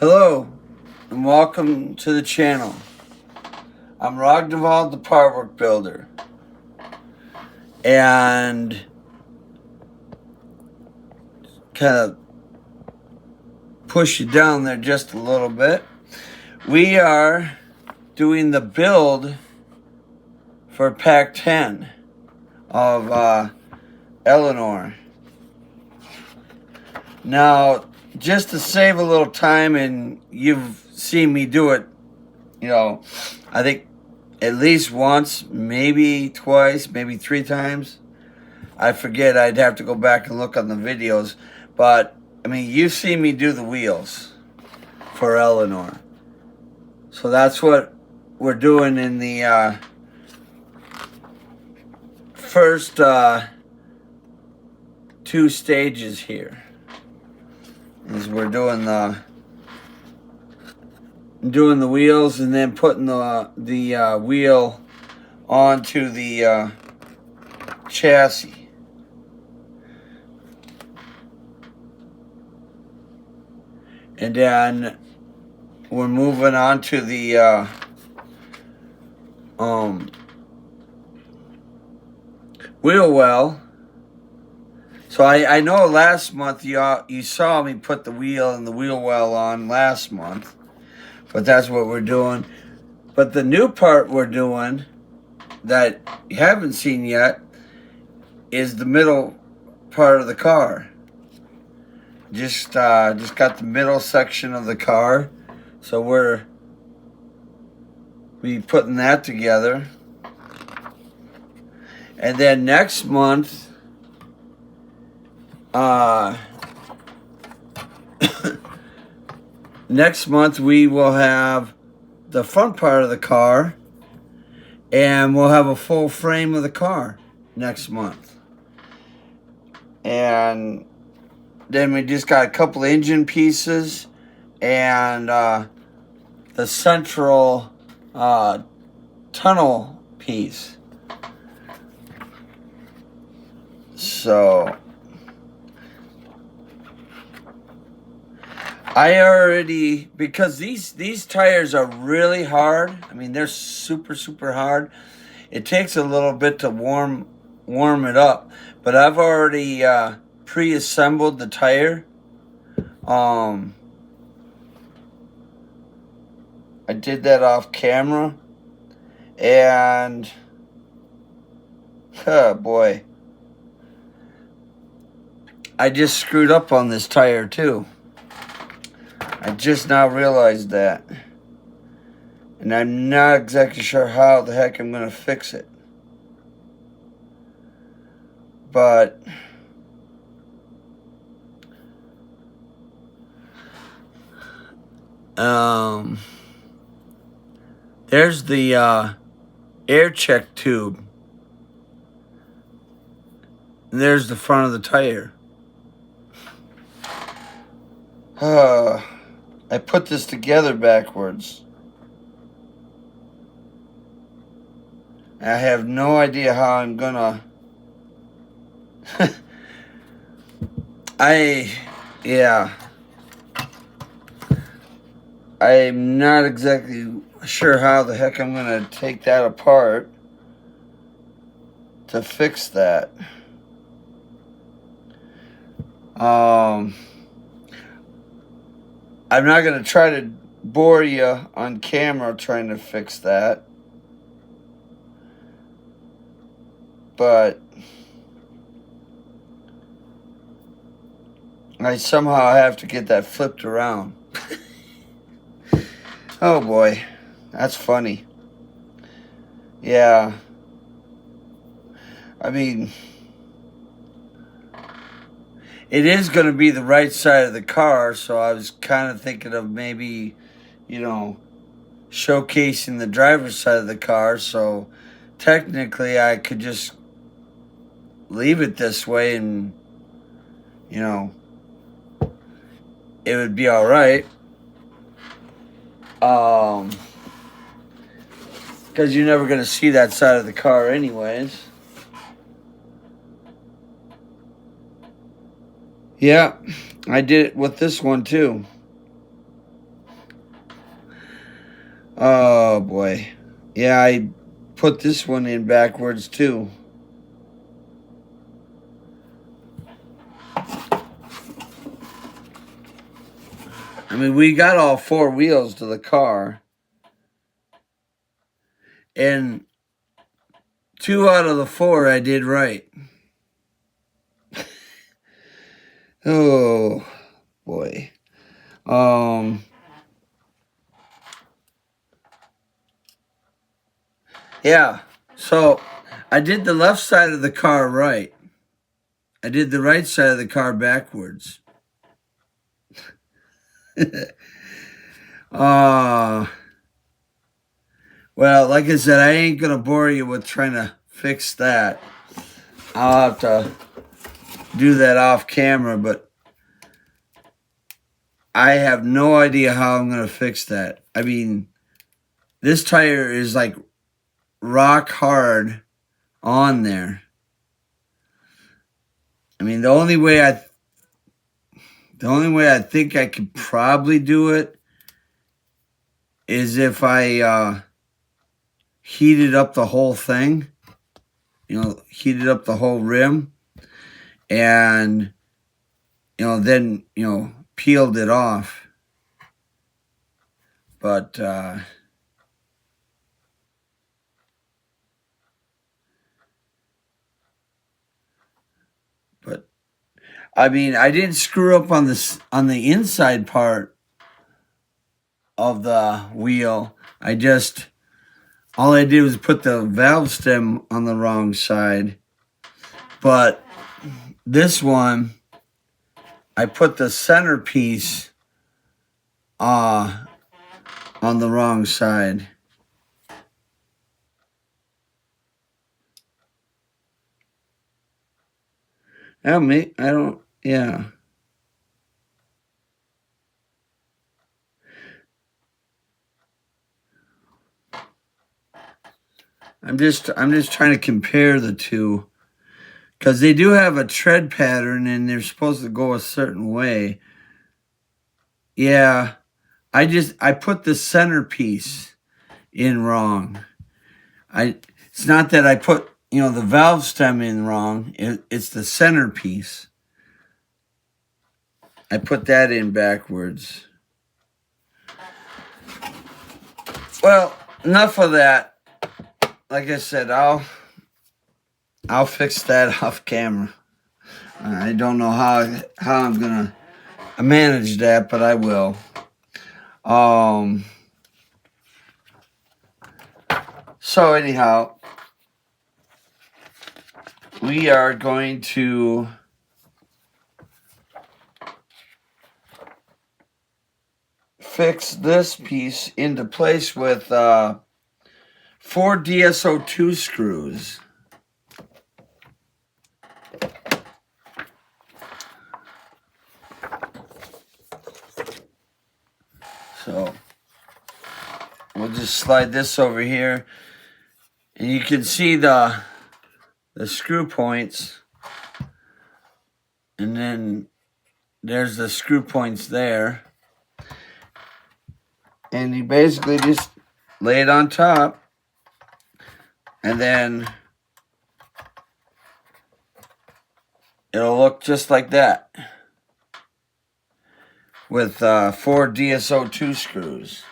Hello, and welcome to the channel. I'm Ragnvald, the Partwork Builder, and kind of push you down there just a little bit. We are doing the build for Pack 10 of Eleanor. Now, just to save a little time, and you've seen me do it, I think at least once, maybe twice, maybe 3 times. I forget, I'd have to go back and look on the videos. But, I mean, you've seen me do the wheels for Eleanor. So that's what we're doing in the first 2 stages here. Is we're doing the wheels and then putting the wheel onto the chassis. And then we're moving on to the wheel well. So I know last month you saw me put the wheel and the wheel well on last month, but that's what we're doing. But the new part we're doing that you haven't seen yet is the middle part of the car. Just got the middle section of the car, so we're putting that together. And then next month, we will have the front part of the car, and we'll have a full frame of the car next month. And then we just got a couple engine pieces and the central tunnel piece. So I already, because these tires are really hard. I mean, they're super hard. It takes a little bit to warm it up, but I've already pre-assembled the tire. I did that off camera, and oh boy, I just screwed up on this tire too. I just now realized that. And I'm not exactly sure how the heck I'm going to fix it. But there's the air check tube. And there's the front of the tire. I put this together backwards. I have no idea how I'm gonna... I'm not exactly sure how the heck I'm gonna take that apart to fix that. I'm not going to try to bore you on camera trying to fix that. But I somehow have to get that flipped around. Oh boy, that's funny. Yeah. I mean, it is going to be the right side of the car, so I was kind of thinking of maybe, showcasing the driver's side of the car, so technically I could just leave it this way and, it would be all right. Because you're never going to see that side of the car anyways. Yeah, I did it with this one too. Oh boy. Yeah, I put this one in backwards too. I mean, we got all four wheels to the car. And 2 out of the 4 I did right. Oh boy. Yeah. So I did the left side of the car right. I did the right side of the car backwards. uh well, like I said, I ain't gonna bore you with trying to fix that. I'll have to do that off camera, but I have no idea how I'm gonna fix that. I mean, this tire is like rock hard on there. I mean, the only way I think I could probably do it is if I heated up the whole thing, heated up the whole rim, and then peeled it off. But I mean, I didn't screw up on the inside part of the wheel. All I did was put the valve stem on the wrong side. But this one, I put the centerpiece on the wrong side. Yeah. I'm just trying to compare the two. Because they do have a tread pattern and they're supposed to go a certain way. Yeah. I put the centerpiece in wrong. It's not that I put, the valve stem in wrong. It's the centerpiece. I put that in backwards. Well, enough of that. Like I said, I'll fix that off camera. I don't know how I'm gonna manage that, but I will. So anyhow, we are going to fix this piece into place with 4 DSO2 screws. So we'll just slide this over here, and you can see the screw points, and then there's the screw points there, and you basically just lay it on top, and then it'll look just like that with 4 DSO2 screws.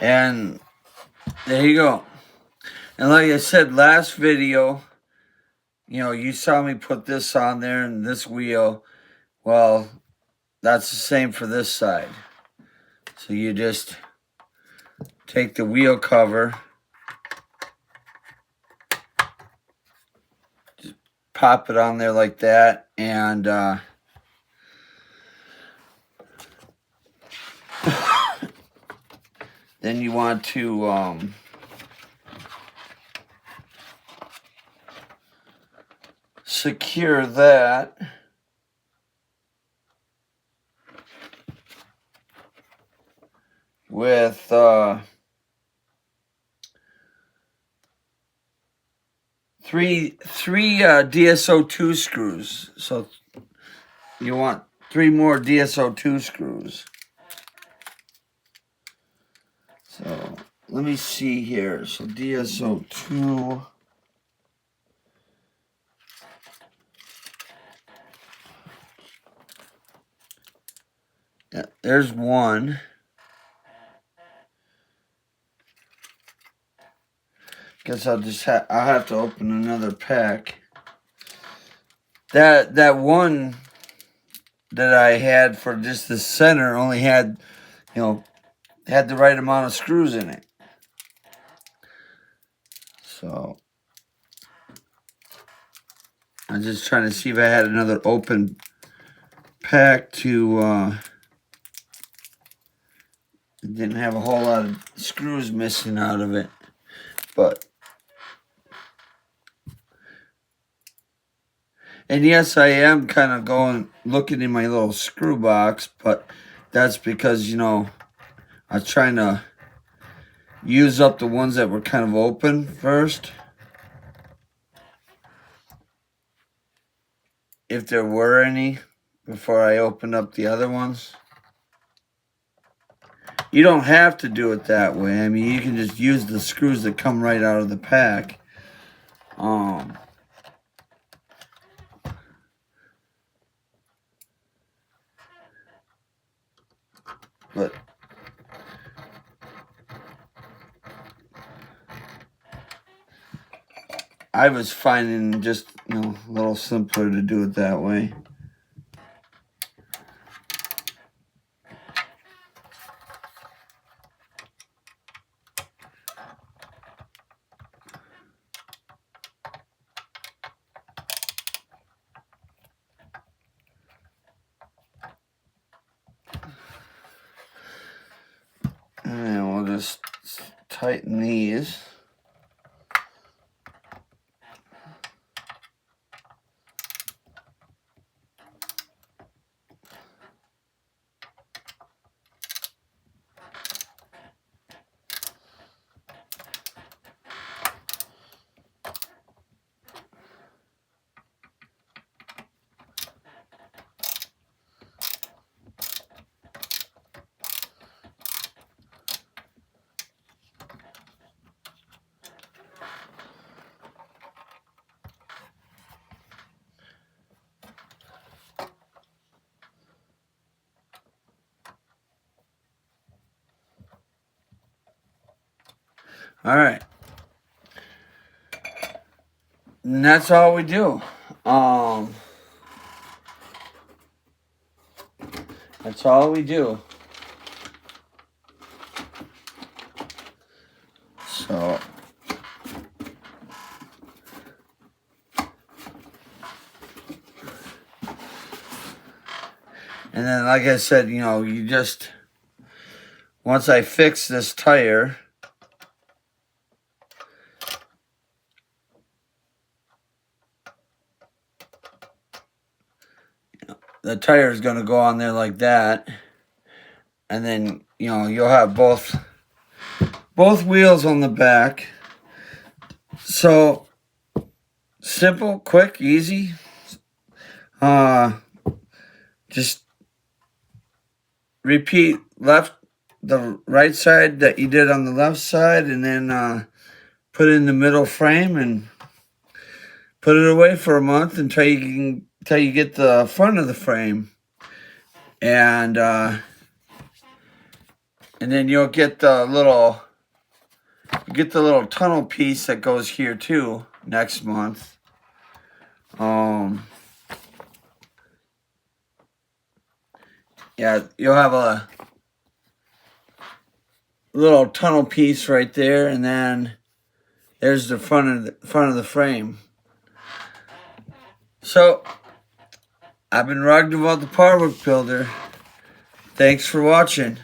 And there you go. And like I said, last video, you saw me put this on there and this wheel. Well, that's the same for this side. So you just take the wheel cover, just pop it on there like that, and then you want to secure that with three DSO2 screws. So you want 3 more DSO2 screws. So let me see here. So DSO2. Yeah, there's one. Guess I'll have to open another pack. That one that I had for just the center only had, had the right amount of screws in it. So I'm just trying to see if I had another open pack to it didn't have a whole lot of screws missing out of it. But and yes, I am kind of looking in my little screw box, but that's because, I was trying to use up the ones that were kind of open first, if there were any, before I opened up the other ones. You don't have to do it that way. I mean, you can just use the screws that come right out of the pack. But I was finding just, a little simpler to do it that way. And then we'll just tighten these. All right. And that's all we do. That's all we do. So and then, like I said, you just, once I fix this tire, the tire is going to go on there like that. And then, you'll have both wheels on the back. So, simple, quick, easy. Just repeat the right side that you did on the left side, and then put it in the middle frame and put it away for a month until you get the front of the frame. And And then you'll get the little tunnel piece that goes here too next month. Yeah, you'll have a little tunnel piece right there, and then there's the front of the frame. So I've been Ragnar the Powerbook Builder. Thanks for watching.